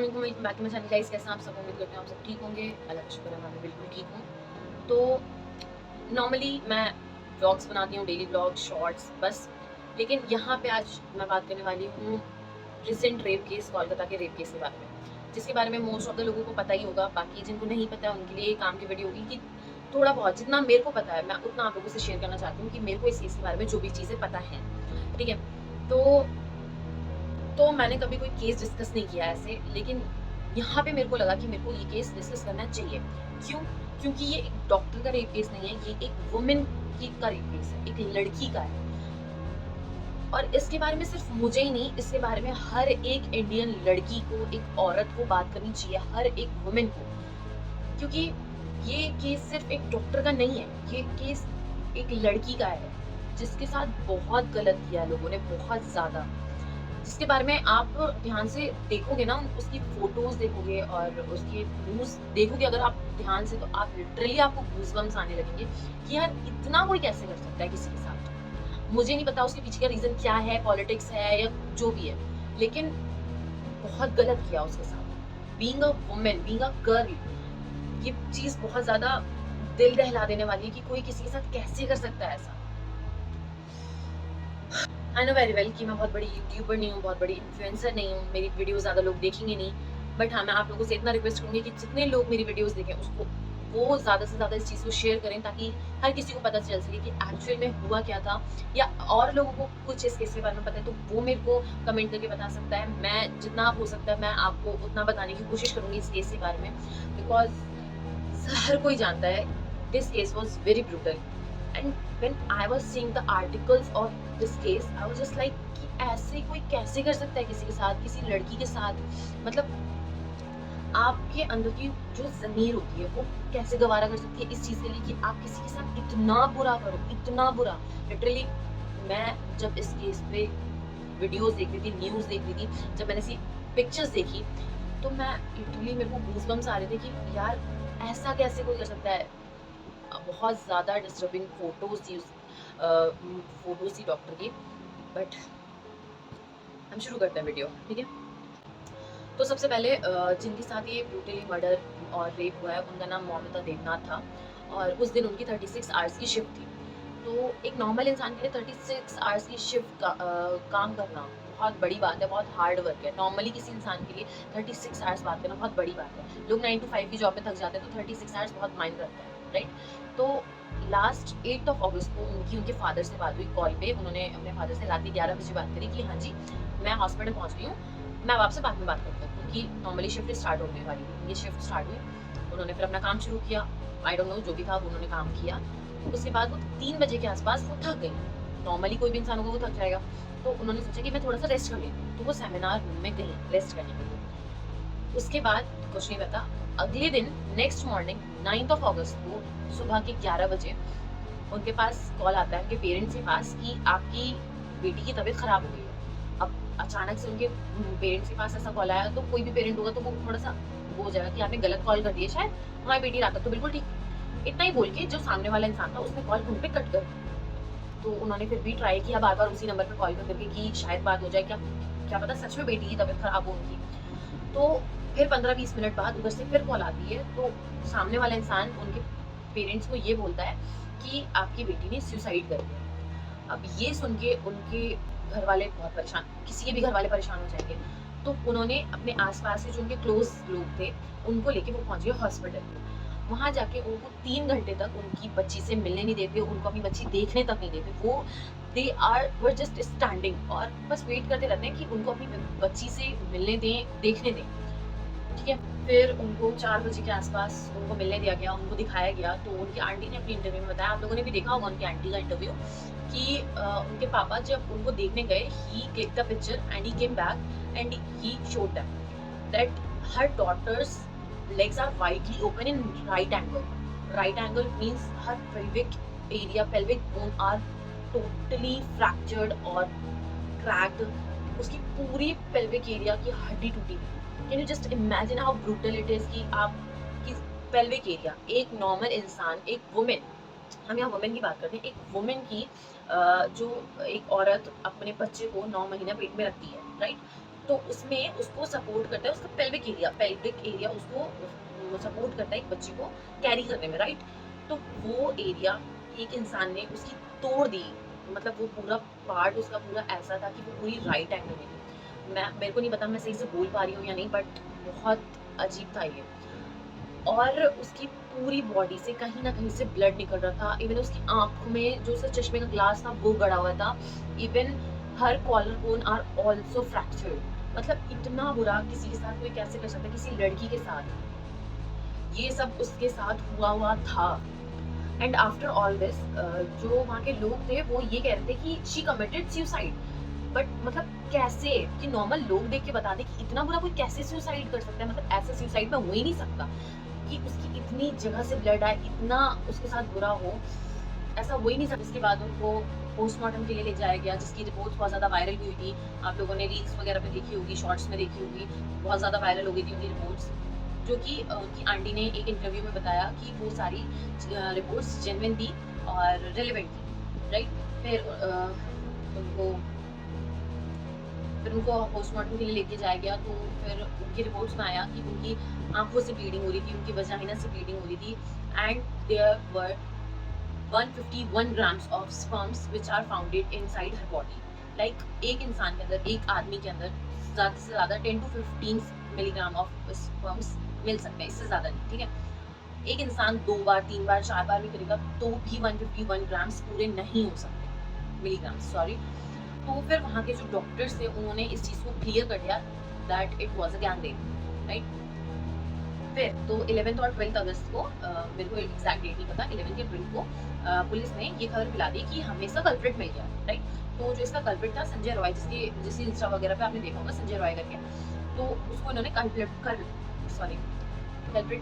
अस्सलाम वालेकुम, welcome back to my channel guys. कैसे हैं आप सब? उम्मीद करती हूँ आप सब ठीक होंगे। अल्लाह का शुक्र है मैं भी बिल्कुल ठीक हूँ। तो नॉर्मली मैं व्लॉग्स बनाती हूँ, डेली व्लॉग, शॉर्ट्स बस। लेकिन यहाँ पे आज मैं बात करने वाली हूँ रिसेंट रेप केस, कोलकाता के रेप केस के बारे में, जिसके बारे में मोस्ट ऑफ द लोगों को पता ही होगा। बाकी जिनको नहीं पता है उनके लिए ये काम की वीडियो होगी कि थोड़ा बहुत जितना मेरे को पता है मैं उतना आप लोगों से शेयर करना चाहती हूँ कि मेरे को इस केस के बारे में जो भी चीज़ें पता हैं, ठीक है। तो मैंने कभी कोई केस डिस्कस नहीं किया ऐसे, लेकिन यहाँ पे मेरे को लगा कि मेरे को ये केस डिस्कस करना चाहिए। क्यों? क्योंकि ये एक डॉक्टर का रेप केस नहीं है, ये एक वुमेन की का रेप केस है, एक लड़की का है। और इसके बारे में सिर्फ मुझे ही नहीं, इसके बारे में हर एक इंडियन लड़की को, एक औरत को बात करनी चाहिए, हर एक वुमेन को। क्योंकि ये केस सिर्फ एक डॉक्टर का नहीं है, ये केस एक लड़की का है जिसके साथ बहुत गलत किया लोगों ने, बहुत ज्यादा। जिसके बारे में आप ध्यान से देखोगे ना, उसकी फोटोज देखोगे और उसकी न्यूज़ देखोगे अगर आप ध्यान से, तो आप लिटरली आपको गूज़बम्स आने लगेंगे कि यार इतना कोई कैसे कर सकता है किसी के साथ। मुझे नहीं पता उसके पीछे का रीज़न क्या है, पॉलिटिक्स है या जो भी है, लेकिन बहुत गलत किया उसके साथ। Being a women, being a girl, ये चीज़ बहुत ज़्यादा दिल दहला देने वाली है कि कोई किसी के साथ कैसे कर सकता है ऐसा। आई नो वेरी वेल कि मैं बहुत बड़ी यूट्यूबर नहीं हूँ, बहुत बड़ी इन्फ्लुएंसर नहीं हूँ, मेरी वीडियोस ज़्यादा लोग देखेंगे नहीं। बट हाँ, मैं आप लोगों से इतना रिक्वेस्ट करूँगी कि जितने लोग मेरी वीडियोस देखें उसको, वो ज़्यादा से ज़्यादा इस चीज़ को शेयर करें, ताकि हर किसी को पता चल सके कि एक्चुअल में हुआ क्या था। या और लोगों को कुछ इस केस के बारे में पता है तो वो मेरे को कमेंट करके बता सकता है। मैं जितना हो सकता है मैं आपको उतना बताने की कोशिश करूँगी इस केस के बारे में, बिकॉज हर कोई जानता है this case was very brutal. And when I was seeing the articles of this case, I was just like कि ऐसे कोई कैसे कर सकता है किसी के साथ, किसी लड़की के साथ। मतलब आपके अंदर की जो ज़मीर होती है वो कैसे गवारा कर सकती है इस चीज़ के लिए कि आप किसी के साथ इतना बुरा करो, इतना बुरा। लिटरली मैं जब इस केस पे वीडियोज़ देख रही थी, न्यूज़ देख रही थी, जब मैंने ऐसी पिक्चर्स देखी, तो मैं लिटरली, मेरे को गूज़बम्स आ रहे थे कि यार ऐसा कैसे कोई कर सकता है। बहुत ज़्यादा डिस्टर्बिंग फ़ोटोज़ थी डॉक्टर की। बट हम शुरू करते हैं वीडियो, ठीक है? तो सबसे पहले जिनके साथ ये ब्रूटली मर्डर और रेप हुआ है उनका नाम मौमिता देवनाथ था, और उस दिन उनकी 36 आवर्स की शिफ्ट थी। तो एक नॉर्मल इंसान के लिए 36 आवर्स की शिफ्ट काम करना बहुत बड़ी बात है, बहुत हार्ड वर्क है। नॉर्मली किसी इंसान के लिए 36 आवर्स बात करना बहुत बड़ी बात है। लोग 9 टू 5 की जॉब में थक जाते हैं, तो 36 आवर्स बहुत मायने रखता है, राइट? तो लास्ट 8 ऑफ अगस्त को उनके फादर से बात हुई कॉल पे। उन्होंने अपने फादर से रात के 11 बजे बात करी कि हाँ जी, मैं हॉस्पिटल पहुँच गई हूँ, मैं अब आपसे बाद में बात करती हूँ। क्योंकि नॉर्मली शिफ्ट स्टार्ट होने वाली थी, ये शिफ्ट स्टार्ट हुई। उन्होंने फिर अपना काम शुरू किया। आई डोंट नो जो भी था वो उन्होंने काम किया। उसके बाद वो 3 बजे के आसपास वो थक गई। नॉर्मली कोई भी इंसान होगा वो थक जाएगा। तो उन्होंने सोचा कि मैं थोड़ा सा रेस्ट कर लेती हूँ, तो वो सेमिनार रूम में गई रेस्ट करने के लिए। उसके बाद कुछ नहीं पता, अगले दिन नेक्स्ट मॉर्निंग 9th ऑफ अगस्त को सुबह के 11 बजे उनके पास कॉल आता है, उनके पेरेंट्स के पास, कि आपकी बेटी की तबीयत खराब हो गई है। अब अचानक से उनके पेरेंट्स के पास ऐसा कॉल आया, तो कोई भी पेरेंट होगा तो वो थोड़ा सा वो हो जाएगा कि आपने गलत कॉल कर दिया शायद, हमारी बेटी रात तक तो बिल्कुल ठीक। इतना ही बोल के जो सामने वाला इंसान था उसने कॉल वहीं पे कट कर दी। तो उन्होंने फिर भी ट्राई किया बार बार उसी नंबर पे कॉल कर करके कि शायद बात हो जाए, क्या क्या पता सच में बेटी की तबीयत खराब हो उनकी। तो फिर 15-20 मिनट बाद उधर से फिर कॉल आती है, तो सामने वाला इंसान उनके पेरेंट्स को ये बोलता है कि आपकी बेटी ने सुसाइड कर लिया। अब ये सुन के उनके घर वाले बहुत परेशान, किसी के भी घर वाले परेशान हो जाएंगे। तो उन्होंने अपने आसपास के जो उनके क्लोज लोग थे उनको लेके वो पहुंच गए हॉस्पिटल। वहां जाके उनको 3 घंटे तक उनकी बच्ची से मिलने नहीं देते, उनको अपनी बच्ची देखने तक नहीं देते। वो they are were just standing और बस वेट करते रहते हैं कि उनको अपनी बच्ची से मिलने दें, देखने दें, ठीक है। फिर उनको 4 बजे के आसपास उनको मिलने दिया गया, उनको दिखाया गया। तो उनकी आंटी ने अपनी इंटरव्यू में बताया, आप लोगों ने भी देखा होगा उनकी आंटी का इंटरव्यू, कि उनके पापा जब उनको देखने गए, he click the picture and he came back and he showed them that her daughters legs are widely open in right angle. Right angle means her pelvic bone are totally fractured or cracked. उसकी पूरी pelvic area की हड्डी टूटी हुई। Can you just imagine how brutal it is कि आपकी pelvic area, एक normal इंसान, एक वुमेन, हम यहाँ वुमेन की बात करते हैं, एक वुमेन की जो एक औरत अपने बच्चे को 9 महीने पेट में रखती है, राइट? तो उसमें उसको सपोर्ट करता है, उसका पेल्विक एरिया उसको सपोर्ट करता है एक बच्चे को कैरी करने में, राइट। तो वो एरिया एक इंसान ने उसकी तोड़ दी, मतलब वो पूरा पार्ट उसका पूरा ऐसा था कि वो पूरी राइट एंगल में थी। मेरे को नहीं पता मैं सही से बोल पा रही हूँ या नहीं, बट बहुत अजीब था ये। और उसकी पूरी बॉडी से कहीं ना कहीं से ब्लड निकल रहा था, इवन उसकी आंखों में जो उसका चश्मे का ग्लास था वो गड़ा हुआ था, even her collar bone are also fractured. मतलब इतना बुरा किसी के साथ कोई कैसे कर सकता है, किसी लड़की के साथ ये सब उसके साथ हुआ हुआ था। एंड आफ्टर ऑल दिस जो वहाँ के लोग थे वो ये कह रहे थे कि शी कमिटेड सुसाइड। बट मतलब कैसे, कि नॉर्मल लोग देख के बता दे कि इतना बुरा कोई कैसे सुसाइड कर सकता है, मतलब ऐसा सुसाइड में हो ही नहीं सकता कि उसकी इतनी जगह से ब्लड आए, इतना उसके साथ बुरा हो, ऐसा हो ही नहीं सकता। इसके बाद उनको पोस्टमार्टम के लिए ले जाया गया, जिसकी रिपोर्ट्स बहुत ज़्यादा वायरल हुई थी। आप लोगों ने रील्स वगैरह पे देखी होगी, शॉर्ट्स में देखी होगी, बहुत ज़्यादा वायरल हो गई थी उनकी रिपोर्ट्स, जो कि उनकी आंटी ने एक इंटरव्यू में बताया कि वो सारी रिपोर्ट्स जेन्युइन थी और रेलिवेंट थी, राइट। उनको फिर उनको पोस्टमार्टम के लिए लेके जाया गया, तो फिर उनकी रिपोर्ट्स में आया कि उनकी आंखों से ब्लीडिंग हो रही थी, उनकी वजाइना से ब्लीडिंग हो रही थी, and there were 151 grams of sperms which are found inside her body. Like एक इंसान के अंदर, एक आदमी के अंदर ज़्यादा से ज़्यादा 10 to 15 मिलीग्राम ऑफ स्पर्म्स मिल सकते हैं, इससे ज़्यादा नहीं, ठीक है। एक इंसान 2 बार 3 बार 4 बार भी करेगा तो भी 151 ग्राम्स पूरे नहीं हो सकते, मिलीग्राम सॉरी। तो फिर वहाँ के जो डॉक्टर्स थे उन्होंने इस चीज़ को क्लियर कर दिया that it was a gang rape, right. फिर तो 11th और 12th अगस्त को मेरे को एग्जैक्ट डेट नहीं पता, 11th या 12th को पुलिस ने ये खबर फैला दी कि हमें इसका कल्प्रिट मिल गया, राइट। तो जो इसका कल्प्रिट था संजय रॉय, जिसकी इंस्टा वगैरह पे आपने देखा होगा संजय रॉय करके, तो उसको इन्होंने कल्प्रिट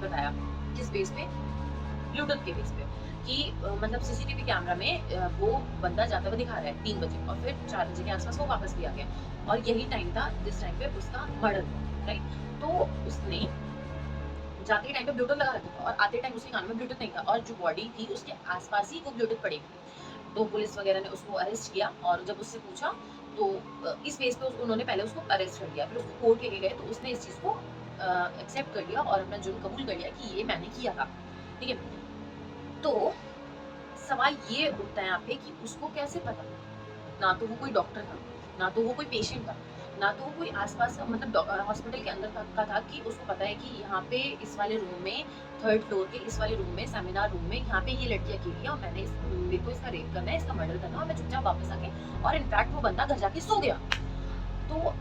बताया। किस बेस पे? ब्लूटूथ के बेस पे, कि मतलब सीसीटीवी कैमरा में वो बंदा जाता हुआ दिखा रहा है 3 बजे और फिर 4 बजे के आसपास वो वापस भी आ गया, और यही टाइम था जिस टाइम पे उसका मर्डर हुआ, राइट। तो उसने जाते ही टाइम पे ब्लूटूथ लगा रखा था और आते टाइम उसके कान में ब्लूटूथ नहीं था, और जो बॉडी थी उसके आसपास ही वो ब्लूटूथ पड़ी हुई। तो पुलिस वगैरह ने उसको अरेस्ट किया, और जब उससे पूछा तो इस बेस पे उन्होंने पहले उसको अरेस्ट कर लिया, फिर उसको कोर्ट लेके गए तो उसने इस चीज़ को एक्सेप्ट कर लिया और अपना जुर्म कबूल कर लिया कि ये मैंने किया था, ठीक है। तो सवाल ये उठता है यहाँ पे कि उसको कैसे पता, ना तो वो कोई डॉक्टर था, ना तो वो कोई पेशेंट था, ना तो वो कोई आसपास का मतलब हॉस्पिटल के अंदर का था कि उसको पता है कि यहाँ पे इस वाले रूम में 3rd फ्लोर के इस वाले रूम में, सेमिनार रूम में, यहाँ पे ये लड़की अकेली है और मेरे को इसका रेप करना है, इसका मर्डर करना है, और मैं चुपचाप वापस आके, और इनफैक्ट वो बंदा घर जाके सो गया। तो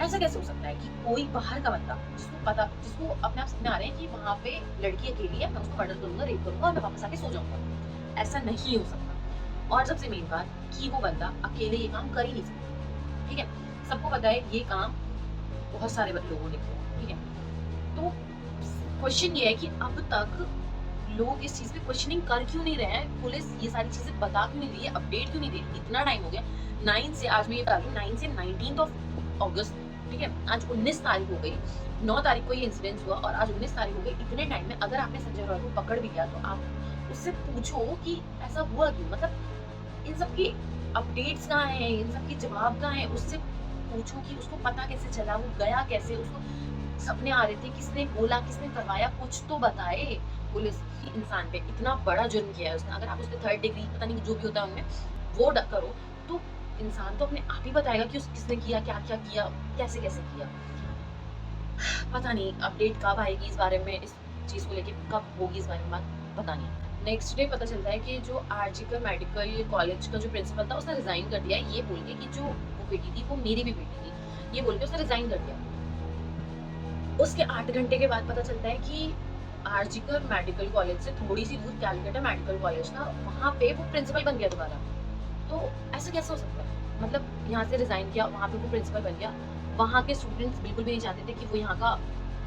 ऐसा कैसे हो सकता है कि कोई बाहर का बंदा जिसको अपने आप समझ आ रहे हैं कि वहाँ पे लड़की अकेली है, मैं उसको मर्डर करूंगा, रेप करूंगा और मैं वापस आके सो जाऊंगा, ऐसा नहीं हो सकता। और सबसे मेन बात कि वो बंदा अकेले ये काम कर ही नहीं सकता, ठीक है। सबको पता है ये काम बहुत सारे लोगों ने किया, ठीक है। तो क्वेश्चन ये है कि अब तक लोग इस चीज पे क्वेश्चनिंग कर क्यों नहीं रहे हैं, पुलिस ये सारी चीजें बता क्यों नहीं रही है, अपडेट क्यों नहीं दे रही, इतना टाइम हो गया 9 से, आज मैं ये बता रही हूँ 9 से 19th ऑफ अगस्त, ठीक है। आज 19 तारीख हो गई, 9 तारीख को ये इंसिडेंट हुआ और आज 19 तारीख हो गई। इतने टाइम में अगर आपने संजय रॉय को पकड़ भी लिया तो आप उससे पूछो कि ऐसा हुआ क्यों, मतलब इन सब की अपडेट्स कहाँ हैं, इन सब की जवाब कहाँ हैं, उससे पूछो कि उसको पता कैसे चला, वो गया कैसे, उसको सपने आ रहे थे, किसने बोला, किसने करवाया, कुछ तो बताए। पुलिस इंसान पे इतना बड़ा जुर्म किया है उसने, अगर आप उस पर 3rd डिग्री पता नहीं जो भी होता है उनमें वो करो तो इंसान तो अपने आप ही बताएगा कि किसने किया, क्या क्या किया, कैसे कैसे किया। पता नहीं अपडेट कब आएगी इस बारे में, इस चीज़ को लेके कब होगी इस बारे में बात, पता नहीं। नेक्स्ट डे पता चलता है कि जो आरजीकर मेडिकल कॉलेज का जो प्रिंसिपल था उसने रिजाइन कर दिया, ये बोल के कि जो वो बेटी थी वो मेरी भी बेटी थी, ये बोल के उसने रिजाइन कर दिया। उसके 8 घंटे के बाद पता चलता है कि आरजीकर मेडिकल कॉलेज से थोड़ी सी दूर कैलकाटा मेडिकल कॉलेज था, वहाँ पे वो प्रिंसिपल बन गया दोबारा। तो ऐसा कैसे हो सकता है, मतलब यहाँ से रिजाइन किया, वहाँ पे वो प्रिंसिपल बन गया। वहाँ के स्टूडेंट्स बिल्कुल भी नहीं चाहते थे कि वो यहाँ का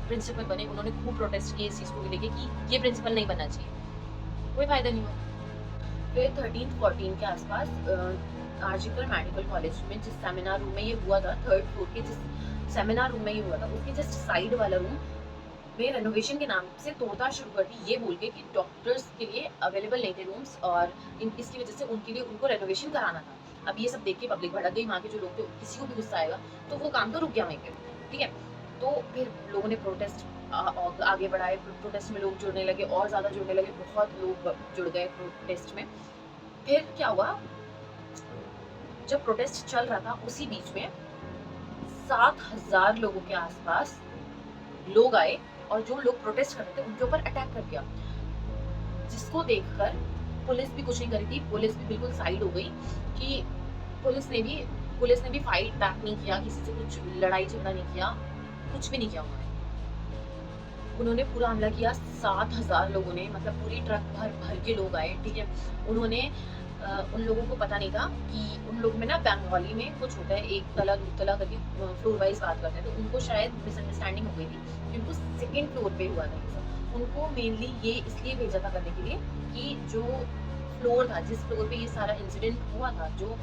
प्रिंसिपल बने, उन्होंने खूब प्रोटेस्ट किए इस चीज़ को लेके कि ये प्रिंसिपल नहीं बनना चाहिए, कोई फायदा नहीं हुआ। फिर 13-14 के आसपास आरजीकर मेडिकल कॉलेज में जिस सेमिनार रूम में ये हुआ था, 3rd फ्लोर के जिस सेमिनार रूम में ये हुआ था, उसके जस्ट साइड वाला रूम में रेनोवेशन के नाम से तोड़ताड़ शुरू कर दी, ये बोल के कि डॉक्टर्स के लिए अवेलेबल नहीं थे रूम्स और इसकी वजह से उनके लिए उनको रेनोवेशन कराना था। अब ये सब देख के पब्लिक भड़क गई, वहाँ के जो लोग थे किसी को भी गुस्सा आएगा तो वो काम तो रुक गया वहीं पे, ठीक है। तो फिर लोगों ने प्रोटेस्ट आगे बढ़ाए, प्रोटेस्ट में लोग जुड़ने लगे और ज़्यादा जुड़ने लगे, बहुत लोग जुड़ गए प्रोटेस्ट में। फिर क्या हुआ, जब प्रोटेस्ट चल रहा था उसी बीच में 7,000 लोगों के आसपास लोग आए और जो लोग प्रोटेस्ट कर रहे थे उनके ऊपर अटैक कर दिया, जिसको देखकर पुलिस भी कुछ नहीं करी थी। पुलिस भी बिल्कुल साइड हो गई कि पुलिस ने भी फाइट बैक नहीं किया, किसी से कुछ लड़ाई झगड़ा नहीं किया, कुछ भी नहीं किया उन्होंने पूरा हमला किया। 7,000 लोगों ने, मतलब पूरी ट्रक भर भर के लोग आए, ठीक है। उन्होंने उन लोगों को पता नहीं था कि उन लोग में ना बंगाली में कुछ होता है, एक तला दो तला करके फ्लोर वाइज बात करते हैं, तो उनको शायद मिसअंडरस्टैंडिंग हो गई थी कि उनको सेकेंड फ्लोर पे हुआ था ये सब। उनको मेनली ये इसलिए भेजा था करने के लिए कि जो फ्लोर था, जिस फ्लोर पे ये सारा इंसिडेंट हुआ था, जो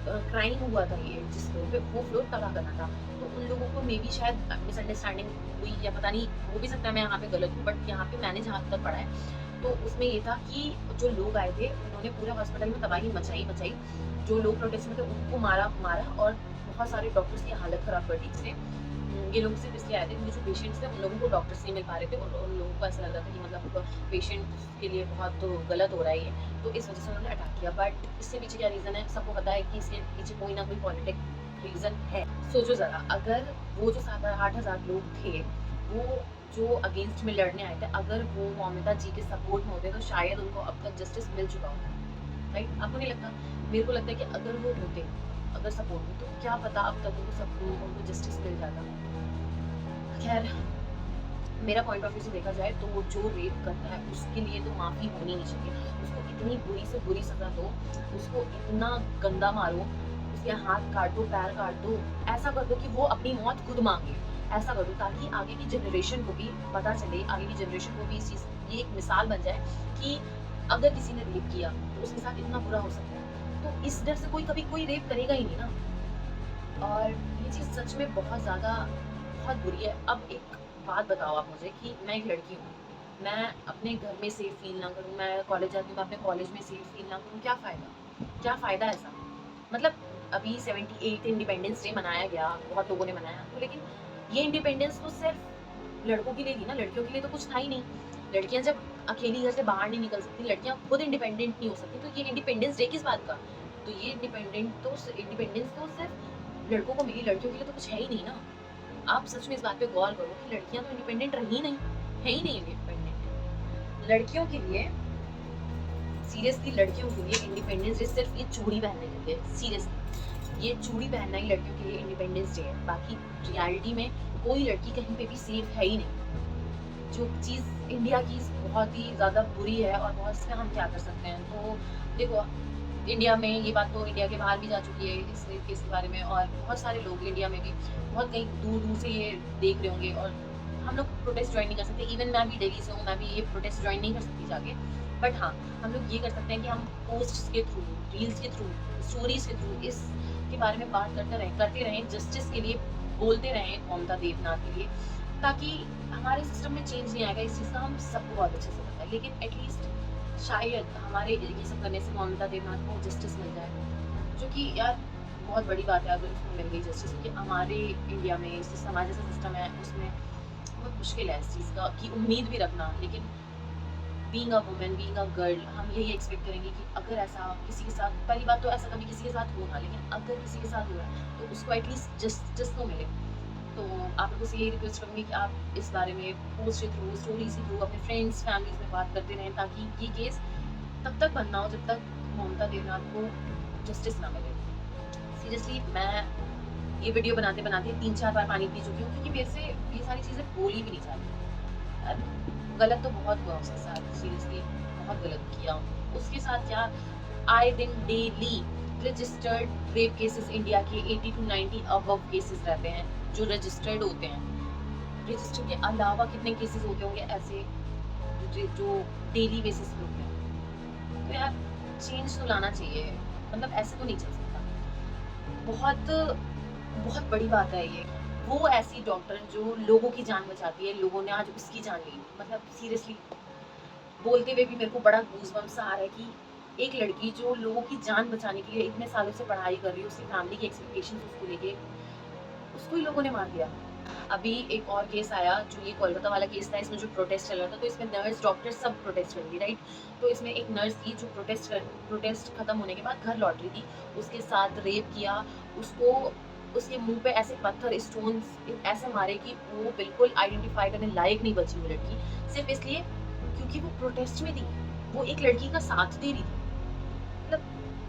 क्राइम हुआ था, ये जिस फ्लोर पे, वो फ्लोर तबाह करना था। तो उन लोगों को मे बी शायद मिसअंडरस्टैंडिंग हुई या पता नहीं, हो भी सकता है मैं यहाँ पे गलत हूँ, बट यहाँ पे मैंने जहाँ तक पढ़ा है तो उसमें ये था कि जो लोग आए थे उन्होंने पूरे हॉस्पिटल में तबाही मचाई। जो लोग प्रोटेस्ट में थे उनको मारा और बहुत सारे डॉक्टर्स की हालत खराब कर दी इसने। ये लोग सिर्फ इसलिए आए थे क्योंकि जो पेशेंट्स थे उन लोगों को डॉक्टर्स नहीं मिल पा रहे थे और उन लोगों को ऐसा लग रहा था कि मतलब पेशेंट के लिए बहुत गलत हो रहा है ये, तो इस वजह से उन्होंने अटैक किया। बट इसके पीछे क्या रीज़न है, सबको पता है कि इसके पीछे कोई ना कोई पॉलिटिक रीज़न है। सोचो ज़रा, अगर वो जो 7-8 हज़ार लोग थे वो जो अगेंस्ट में लड़ने आए थे, अगर वो मौमिता जी के सपोर्ट में होते तो शायद उनको अब तक जस्टिस मिल चुका होता, राइट? आपको नहीं लगता? मेरे को लगता है कि अगर वो होते, अगर सपोर्ट में, तो क्या पता अब तक उनको जस्टिस मिल जाता। खैर, मेरा पॉइंट ऑफ व्यू से देखा जाए तो जो रेप करता है उसके लिए तो माफ़ी होनी नहीं चाहिए, उसको इतनी बुरी से बुरी सज़ा दो, उसको इतना गंदा मारो, उसके हाथ काट दो, पैर काट दो, ऐसा कर दो कि वो अपनी मौत खुद मांगे, ऐसा कर दो ताकि आगे की जनरेशन को भी पता चले, आगे की जनरेशन को भी इस चीज़, ये एक मिसाल बन जाए कि अगर किसी ने रेप किया तो उसके साथ इतना बुरा हो सकता है, तो इस डर से कभी कोई रेप करेगा ही नहीं ना। और ये चीज़ सच में बहुत ज़्यादा बहुत बुरी है। अब एक बात बताओ आप मुझे कि मैं एक लड़की हूँ, मैं अपने घर में सेफ फील ना करूँ, मैं कॉलेज जाती हूँ, मैं अपने कॉलेज में सेफ फील ना करूँ, क्या फ़ायदा ऐसा? मतलब अभी 78 इंडिपेंडेंस डे मनाया गया, बहुत लोगों ने मनाया, तो लेकिन ये इंडिपेंडेंस तो सिर्फ लड़कों के लिए थी ना, लड़कियों के लिए तो कुछ था ही नहीं। लड़कियां जब अकेली घर से बाहर नहीं निकल सकती, लड़कियां खुद इंडिपेंडेंट नहीं हो सकती, तो ये इंडिपेंडेंस डे किस बात का? तो ये इंडिपेंडेंस तो सिर्फ लड़कों को मिली, लड़कियों के लिए तो कुछ है ही नहीं ना। आप सच में इस बात पे गौर करो कि लड़कियां तो इंडिपेंडेंट रही नहीं, है ही नहीं इंडिपेंडेंट। लड़कियों के लिए, सीरियसली लड़कियों के लिए इंडिपेंडेंस डे सिर्फ ये चूड़ी पहनने के लिए, सीरियसली ये चूड़ी पहनना ही लड़कियों के लिए इंडिपेंडेंस डे है। बाकी रियलिटी में कोई लड़की कहीं पे भी सेफ है ही नहीं। जो चीज़ इंडिया की बहुत ही ज़्यादा बुरी है और बहुत, इसमें हम क्या कर सकते हैं? तो देखो, इंडिया में ये बात तो इंडिया के बाहर भी जा चुकी है इस केस के बारे में, और बहुत सारे लोग इंडिया में भी बहुत कहीं दूर दूर से ये देख रहे होंगे, और हम लोग प्रोटेस्ट ज्वाइन नहीं कर सकते। इवन मैं भी दिल्ली से हूँ, मैं भी ये प्रोटेस्ट ज्वाइन नहीं कर सकती जाके, बट हाँ, हम लोग ये कर सकते हैं कि हम पोस्ट्स के थ्रू, रील्स के थ्रू, स्टोरीज के थ्रू इसके बारे में बात करते रहें, जस्टिस के लिए बोलते रहें, ममता देवनाथ के लिए, ताकि हमारे सिस्टम में चेंज नहीं आएगा इस चीज़ का, हम सबको बहुत अच्छे से पता है, लेकिन एटलीस्ट शायद हमारे ये सब करने से ममता देवनाथ को जस्टिस मिल जाए, जो कि यार बहुत बड़ी बात है अगर उसको मिल गई जस्टिस, क्योंकि हमारे इंडिया में इस हमारे जैसा सिस्टम है उसमें बहुत मुश्किल है इस चीज़ का की उम्मीद भी रखना। लेकिन being a women, being a girl, हम यही एक्सपेक्ट करेंगे कि अगर ऐसा किसी के साथ, पहली बात तो ऐसा कभी किसी के साथ हो ना, लेकिन अगर किसी के साथ हो रहा है तो उसको एटलीस्ट जस्टिस तो मिले। तो आप लोगों से यही रिक्वेस्ट करूँगी कि आप इस बारे में पोस्ट के थ्रू, स्टोरीज के थ्रू अपने फ्रेंड्स, फैमिलीज में बात करते रहें, ताकि ये केस तब तक बंद ना हो जब तक ममता देवनाथ को जस्टिस ना मिले। सीरियसली मैं ये वीडियो बनाते बनाते 3-4 बार पानी पी चुकी हूँ, क्योंकि मेरे से ये सारी चीज़ें बोली भी नहीं जाती यार। गलत तो बहुत हुआ उसके साथ, सीरियसली बहुत गलत किया। उसके साथ क्या, आए दिन daily registered rape cases India के 80 to 90 अबव केसेस रहते हैं जो रजिस्टर्ड होते हैं। रजिस्टर के अलावा कितने केसेस होते होंगे ऐसे जो डेली बेसिस पे होते हैं। तो यार चेंज तो लाना चाहिए, मतलब ऐसे तो नहीं चल सकता। बहुत बहुत बड़ी बात है ये। वो ऐसी डॉक्टर जो लोगों की जान बचाती है, लोगों ने आज उसकी जान ली, मतलब सीरियसली बोलते हुए भी मेरे को बड़ा गूज़बम्स आ रहा है कि एक लड़की जो लोगों की जान बचाने के लिए इतने सालों से पढ़ाई कर रही है, उसकी फैमिली की एक्सपेक्टेशंस उसको लेके, उसको ही लोगों ने मार दिया। अभी एक और केस आया, जो ये कोलकाता वाला केस था, इसमें जो प्रोटेस्ट चल रहा था, तो इसमें नर्स, डॉक्टर सब प्रोटेस्ट कर रही थी, राइट? तो इसमें एक नर्स थी जो प्रोटेस्ट खत्म होने के बाद घर लौट रही थी, उसके साथ रेप किया, उसको उसके मुँह पे ऐसे पत्थर, स्टोन्स ऐसे मारे कि वो बिल्कुल आइडेंटिफ़ाई करने लायक नहीं बची वो लड़की, सिर्फ़ इसलिए क्योंकि वो प्रोटेस्ट में थी, वो एक लड़की का साथ दे रही थी। मतलब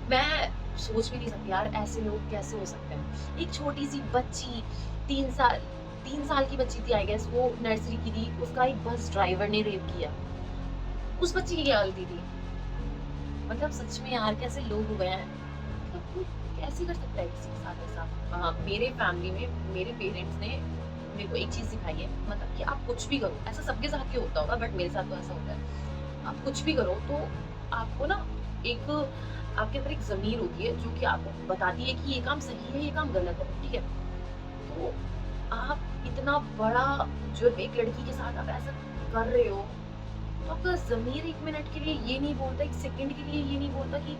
मैं सोच भी नहीं सकती यार, ऐसे लोग कैसे हो सकते हैं। एक छोटी-सी बच्ची, 3 साल 3 साल की बच्ची थी आई गेस, वो नर्सरी की थी, उसका एक बस ड्राइवर ने रेप किया। उस बच्ची की क्या गलती थी? मतलब सच में यार कैसे लोग हो गए हैं। मतलब कोई कैसे कर सकता है किसी के साथ ऐसा? मेरे फैमिली में मेरे पेरेंट्स ने मेरे को एक चीज़ सिखाई है, मतलब कि आप कुछ भी करो, ऐसा सबके साथ क्यों होता होगा, बट मेरे साथ तो ऐसा होता है। आप कुछ भी करो तो आपको ना एक आपके अंदर एक ज़मीर होती है जो कि आपको बताती है कि ये काम सही है, ये काम गलत है, ठीक है? तो आप इतना बड़ा जुर्म एक लड़की के साथ आप ऐसा कर रहे हो, तो आपका ज़मीर 1 मिनट के लिए ये नहीं बोलता, 1 सेकंड के लिए ये नहीं बोलता कि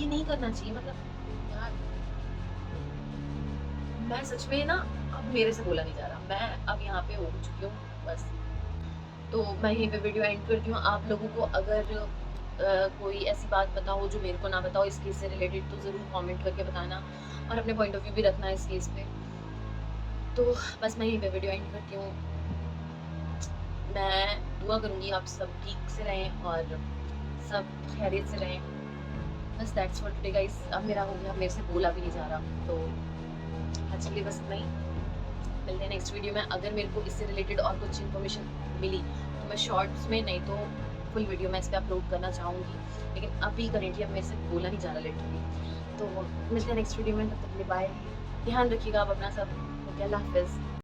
ये नहीं करना चाहिए। मतलब यार, मैं सच में ना, अब मेरे से बोला नहीं जा रहा। मैं अब यहाँ पे हो चुकी हूँ बस। तो मैं यहीं पे वीडियो एंड करती हूँ। आप लोगों को अगर कोई ऐसी बात पता हो जो मेरे को ना पता हो इस केस से रिलेटेड, तो ज़रूर कमेंट करके बताना और अपने पॉइंट ऑफ व्यू भी रखना इस केस पे। तो बस मैं यहीं पे वीडियो एंड करती हूँ। मैं दुआ करूँगी आप सब ठीक से रहें और सब खैरियत से रहें। बस दैट्स फॉर टुडे गाइस। अब मेरा हो गया, मेरे से बोला भी नहीं जा रहा। तो आज के लिए बस इतना ही। मिलते हैं नेक्स्ट वीडियो में। अगर मेरे को इससे रिलेटेड और कुछ इन्फॉर्मेशन मिली तो मैं शॉर्ट्स में, नहीं तो फुल वीडियो मैं इस पे अपलोड करना चाहूँगी, लेकिन अभी करेंटली अब मेरे से बोला नहीं जा रहा लिटरली। तो मिलते हैं नेक्स्ट वीडियो में, तब तक के लिए बाय। ध्यान रखिएगा आप अपना सब। ओके, अल्लाह हाफ़िज़।